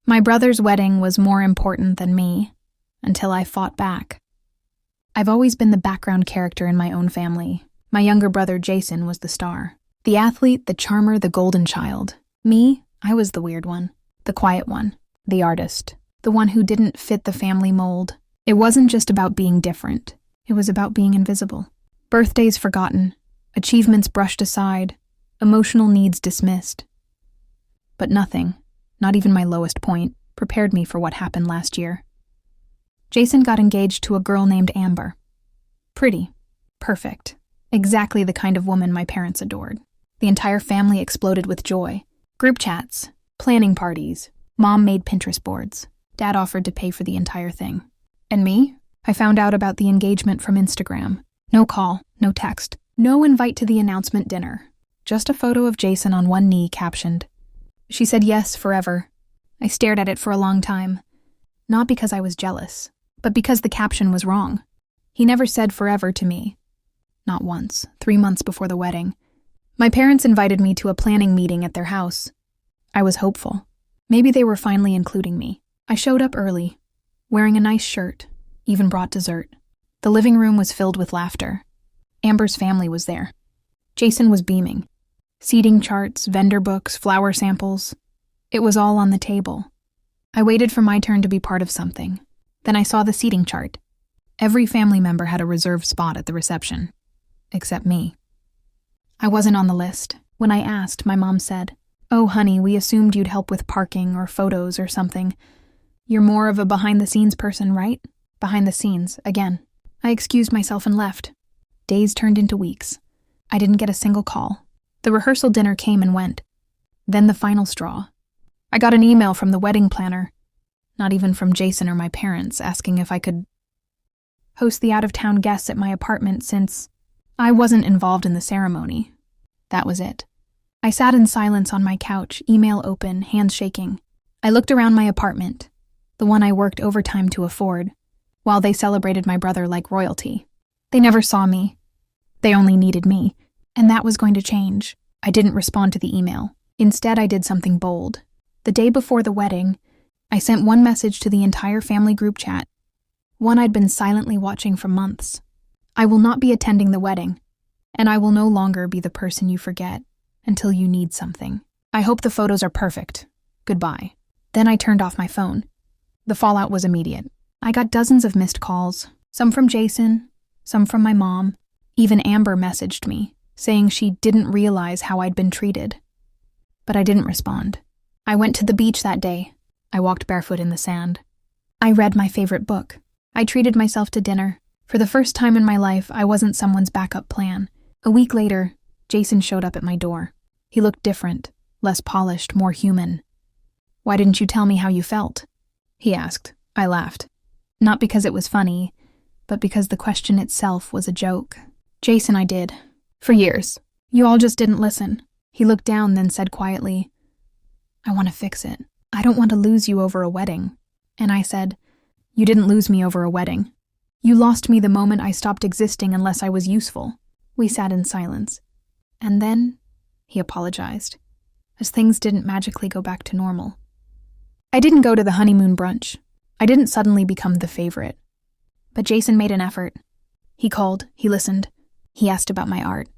My brother's wedding was more important than me, until I fought back. I've always been the background character in my own family. My younger brother Jason was the star. The athlete, the charmer, the golden child. Me, I was the weird one, the quiet one, the artist, the one who didn't fit the family mold. It wasn't just about being different. It was about being invisible. Birthdays forgotten, achievements brushed aside, emotional needs dismissed. But nothing, not even my lowest point, prepared me for what happened last year. Jason got engaged to a girl named Amber. Pretty, perfect, exactly the kind of woman my parents adored. The entire family exploded with joy. Group chats, planning parties, Mom made Pinterest boards. Dad offered to pay for the entire thing. And me? I found out about the engagement from Instagram. No call, no text, no invite to the announcement dinner. Just a photo of Jason on one knee captioned, "She said yes forever." I stared at it for a long time. Not because I was jealous, but because the caption was wrong. He never said forever to me. Not once, 3 months before the wedding. My parents invited me to a planning meeting at their house. I was hopeful. Maybe they were finally including me. I showed up early, wearing a nice shirt, even brought dessert. The living room was filled with laughter. Amber's family was there. Jason was beaming. Seating charts, vendor books, flower samples. It was all on the table. I waited for my turn to be part of something. Then I saw the seating chart. Every family member had a reserved spot at the reception. Except me. I wasn't on the list. When I asked, my mom said, "Oh, honey, we assumed you'd help with parking or photos or something. You're more of a behind-the-scenes person, right?" Behind the scenes, again. I excused myself and left. Days turned into weeks. I didn't get a single call. The rehearsal dinner came and went. Then the final straw. I got an email from the wedding planner, not even from Jason or my parents, asking if I could host the out-of-town guests at my apartment since I wasn't involved in the ceremony. That was it. I sat in silence on my couch, email open, hands shaking. I looked around my apartment, the one I worked overtime to afford, while they celebrated my brother like royalty. They never saw me. They only needed me, and that was going to change. I didn't respond to the email. Instead, I did something bold. The day before the wedding, I sent one message to the entire family group chat, one I'd been silently watching for months. I will not be attending the wedding, and I will no longer be the person you forget until you need something. I hope the photos are perfect. Goodbye. Then I turned off my phone. The fallout was immediate. I got dozens of missed calls, some from Jason, some from my mom. Even Amber messaged me, saying she didn't realize how I'd been treated. But I didn't respond. I went to the beach that day. I walked barefoot in the sand. I read my favorite book. I treated myself to dinner. For the first time in my life, I wasn't someone's backup plan. A week later, Jason showed up at my door. He looked different, less polished, more human. "Why didn't you tell me how you felt?" he asked. I laughed. Not because it was funny, but because the question itself was a joke. "Jason, I did. For years. You all just didn't listen." He looked down, then said quietly, "I want to fix it. I don't want to lose you over a wedding." And I said, "You didn't lose me over a wedding. You lost me the moment I stopped existing unless I was useful." We sat in silence. And then, he apologized, as things didn't magically go back to normal. I didn't go to the honeymoon brunch. I didn't suddenly become the favorite. But Jason made an effort. He called, he listened. He asked about my art.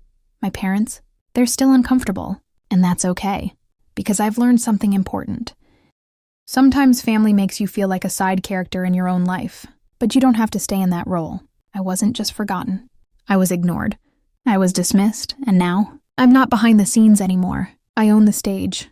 My parents, they're still uncomfortable, and that's okay, because I've learned something important. Sometimes family makes you feel like a side character in your own life, but you don't have to stay in that role. I wasn't just forgotten. I was ignored. I was dismissed, and now, I'm not behind the scenes anymore. I own the stage.